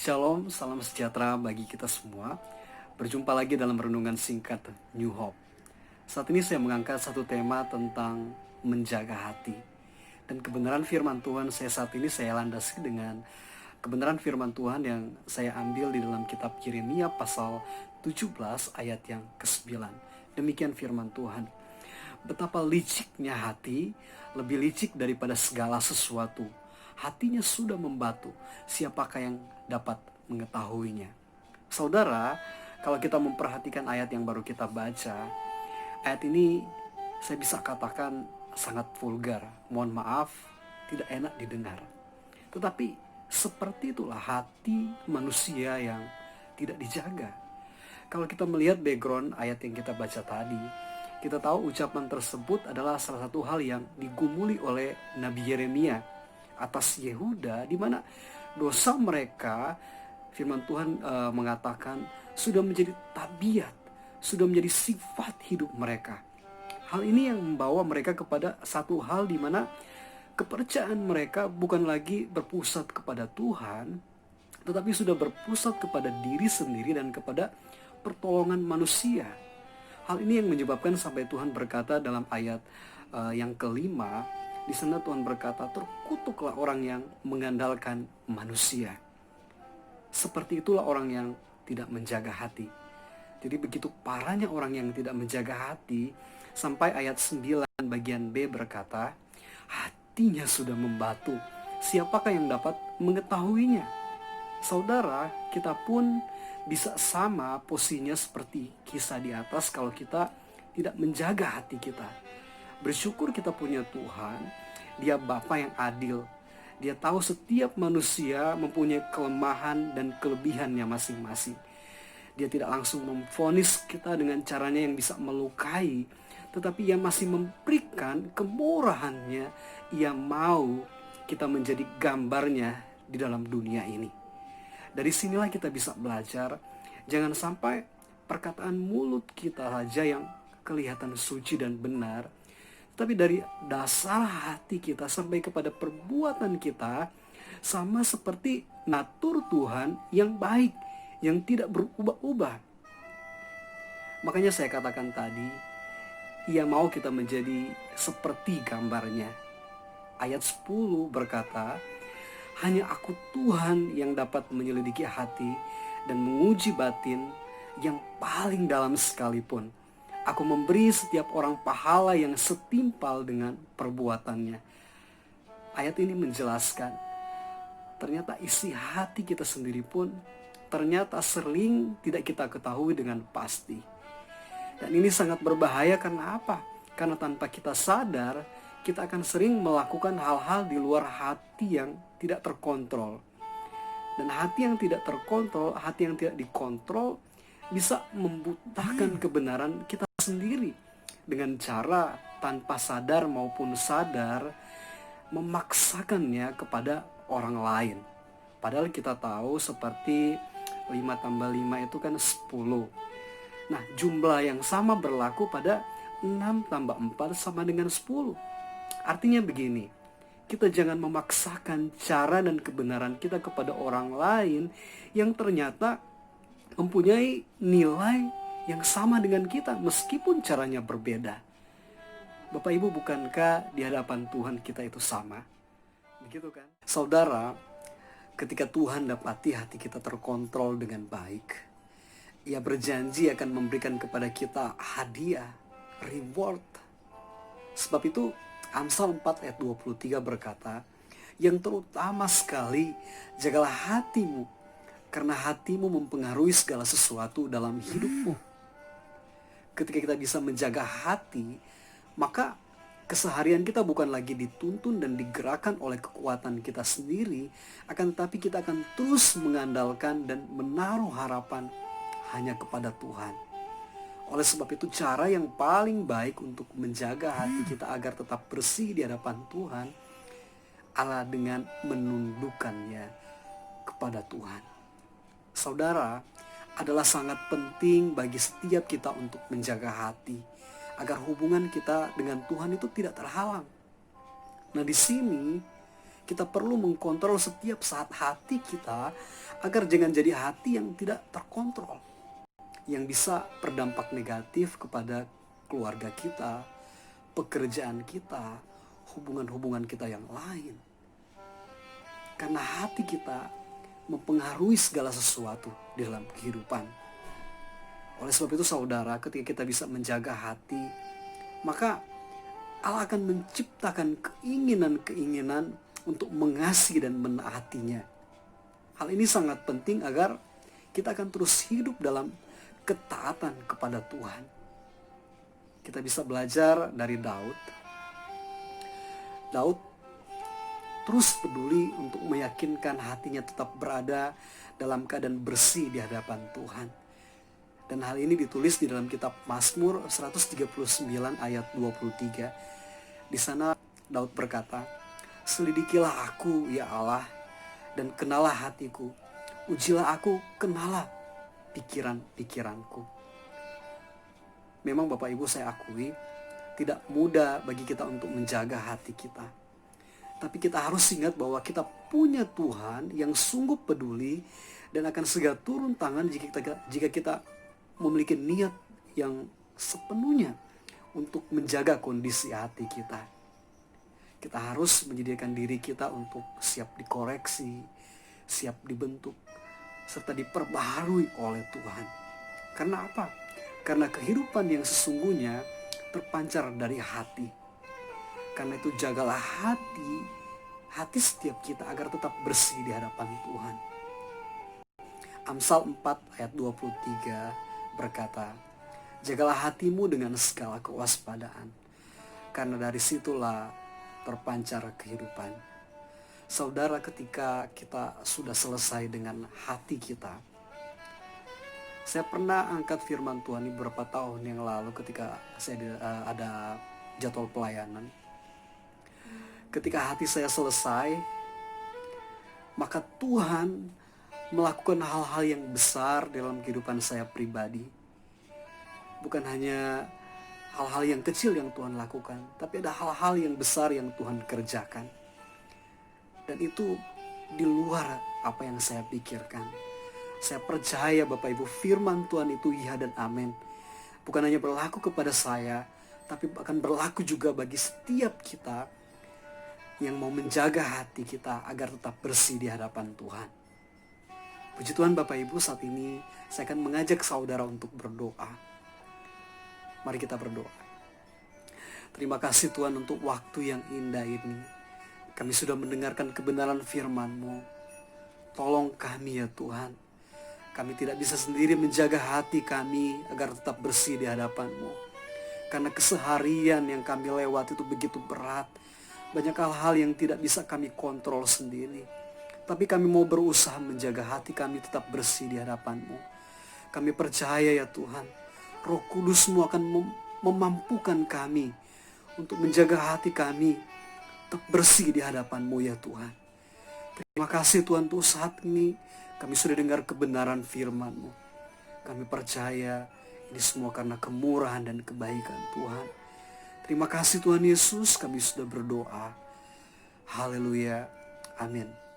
Shalom, salam sejahtera bagi kita semua. Berjumpa lagi dalam renungan singkat New Hope. Saat ini saya mengangkat satu tema tentang menjaga hati. Dan kebenaran firman Tuhan saya landasi dengan kebenaran firman Tuhan yang saya ambil di dalam kitab Yeremia pasal 17 ayat yang ke-9. Demikian firman Tuhan. Betapa liciknya hati, lebih licik daripada segala sesuatu. Hatinya sudah membatu, siapakah yang dapat mengetahuinya? Saudara, kalau kita memperhatikan ayat yang baru kita baca, ayat ini saya bisa katakan sangat vulgar. Mohon maaf, tidak enak didengar. Tetapi seperti itulah hati manusia yang tidak dijaga. Kalau kita melihat background ayat yang kita baca tadi, kita tahu ucapan tersebut adalah salah satu hal yang digumuli oleh Nabi Yeremia atas Yehuda, di mana dosa mereka, firman Tuhan mengatakan sudah menjadi tabiat, sudah menjadi sifat hidup mereka. Hal ini yang membawa mereka kepada satu hal di mana kepercayaan mereka bukan lagi berpusat kepada Tuhan, tetapi sudah berpusat kepada diri sendiri dan kepada pertolongan manusia. Hal ini yang menyebabkan sampai Tuhan berkata dalam ayat yang kelima, di sana Tuhan berkata, terkutuklah orang yang mengandalkan manusia. Seperti itulah orang yang tidak menjaga hati. Jadi begitu parahnya orang yang tidak menjaga hati, sampai ayat 9 bagian B berkata, hatinya sudah membatu, siapakah yang dapat mengetahuinya? Saudara, kita pun bisa sama posisinya seperti kisah di atas kalau kita tidak menjaga hati kita. Bersyukur kita punya Tuhan, Dia Bapa yang adil. Dia tahu setiap manusia mempunyai kelemahan dan kelebihannya masing-masing. Dia tidak langsung memvonis kita dengan caranya yang bisa melukai, tetapi Ia masih memberikan kemurahannya. Ia mau kita menjadi gambarnya di dalam dunia ini. Dari sinilah kita bisa belajar, jangan sampai perkataan mulut kita saja yang kelihatan suci dan benar, tapi dari dasar hati kita sampai kepada perbuatan kita sama seperti natur Tuhan yang baik, yang tidak berubah-ubah. Makanya saya katakan tadi, Ia mau kita menjadi seperti gambarnya. Ayat 10 berkata, hanya aku Tuhan yang dapat menyelidiki hati dan menguji batin yang paling dalam sekalipun. Aku memberi setiap orang pahala yang setimpal dengan perbuatannya. Ayat ini menjelaskan, ternyata isi hati kita sendiri pun ternyata sering tidak kita ketahui dengan pasti. Dan ini sangat berbahaya karena apa? Karena tanpa kita sadar, kita akan sering melakukan hal-hal di luar hati yang tidak terkontrol. Dan hati yang tidak terkontrol, hati yang tidak dikontrol, bisa membutakan kebenaran kita sendiri. Dengan cara tanpa sadar maupun sadar, memaksakannya kepada orang lain. Padahal kita tahu seperti 5 tambah 5 itu kan 10. Nah, jumlah yang sama berlaku pada 6 tambah 4 sama dengan 10. Artinya begini, kita jangan memaksakan cara dan kebenaran kita kepada orang lain yang ternyata mempunyai nilai yang sama dengan kita meskipun caranya berbeda. Bapak Ibu, bukankah di hadapan Tuhan kita itu sama? Begitu kan? Saudara, ketika Tuhan dapati hati kita terkontrol dengan baik, Ia berjanji akan memberikan kepada kita hadiah, reward. Sebab itu Amsal 4 ayat 23 berkata, yang terutama sekali jagalah hatimu, karena hatimu mempengaruhi segala sesuatu dalam hidupmu. Ketika kita bisa menjaga hati, maka keseharian kita bukan lagi dituntun dan digerakkan oleh kekuatan kita sendiri, akan tetapi kita akan terus mengandalkan dan menaruh harapan hanya kepada Tuhan. Oleh sebab itu cara yang paling baik untuk menjaga hati kita agar tetap bersih di hadapan Tuhan adalah dengan menundukkannya kepada Tuhan. Saudara, adalah sangat penting bagi setiap kita untuk menjaga hati agar hubungan kita dengan Tuhan itu tidak terhalang. Nah, di sini Kita perlu mengkontrol setiap saat hati kita agar jangan jadi hati yang tidak terkontrol, yang bisa berdampak negatif kepada keluarga kita, pekerjaan kita, hubungan-hubungan kita yang lain. Karena hati kita mempengaruhi segala sesuatu di dalam kehidupan. Oleh sebab itu saudara, ketika kita bisa menjaga hati, maka Allah akan menciptakan keinginan-keinginan untuk mengasihi dan menaatinya. Hal ini sangat penting agar kita akan terus hidup dalam ketaatan kepada Tuhan. Kita bisa belajar dari Daud. Daud terus peduli untuk meyakinkan hatinya tetap berada dalam keadaan bersih di hadapan Tuhan. Dan hal ini ditulis di dalam kitab Mazmur 139 ayat 23. Di sana Daud berkata, "Selidikilah aku ya Allah, dan kenalah hatiku. Ujilah aku, kenalah pikiran-pikiranku." Memang Bapak Ibu, saya akui tidak mudah bagi kita untuk menjaga hati kita. Tapi kita harus ingat bahwa kita punya Tuhan yang sungguh peduli dan akan segera turun tangan jika kita memiliki niat yang sepenuhnya untuk menjaga kondisi hati kita. Kita harus menyediakan diri kita untuk siap dikoreksi, siap dibentuk, serta diperbaharui oleh Tuhan. Karena apa? Karena kehidupan yang sesungguhnya terpancar dari hati. Karena itu jagalah hati setiap kita agar tetap bersih di hadapan Tuhan. Amsal 4 ayat 23 berkata, "Jagalah hatimu dengan segala kewaspadaan, karena dari situlah terpancar kehidupan." Saudara, ketika kita sudah selesai dengan hati kita, saya pernah angkat firman Tuhan ini beberapa tahun yang lalu ketika saya ada jadwal pelayanan. Ketika hati saya selesai, maka Tuhan melakukan hal-hal yang besar dalam kehidupan saya pribadi. Bukan hanya hal-hal yang kecil yang Tuhan lakukan, tapi ada hal-hal yang besar yang Tuhan kerjakan. Dan itu di luar apa yang saya pikirkan. Saya percaya Bapak Ibu, firman Tuhan itu iya dan amin. Bukan hanya berlaku kepada saya, tapi akan berlaku juga bagi setiap kita yang mau menjaga hati kita agar tetap bersih di hadapan Tuhan. Puji Tuhan Bapak Ibu, saat ini saya akan mengajak saudara untuk berdoa. Mari kita berdoa. Terima kasih Tuhan untuk waktu yang indah ini. Kami sudah mendengarkan kebenaran firman-Mu. Tolong kami ya Tuhan. Kami tidak bisa sendiri menjaga hati kami agar tetap bersih di hadapan-Mu. Karena keseharian yang kami lewat itu begitu berat. Banyak hal-hal yang tidak bisa kami kontrol sendiri. Tapi kami mau berusaha menjaga hati kami tetap bersih di hadapan-Mu. Kami percaya ya Tuhan, Roh Kudus-Mu akan memampukan kami untuk menjaga hati kami tetap bersih di hadapan-Mu ya Tuhan. Terima kasih Tuhan untuk saat ini kami sudah dengar kebenaran firman-Mu. Kami percaya ini semua karena kemurahan dan kebaikan Tuhan. Terima kasih Tuhan Yesus, kami sudah berdoa. Haleluya. Amin.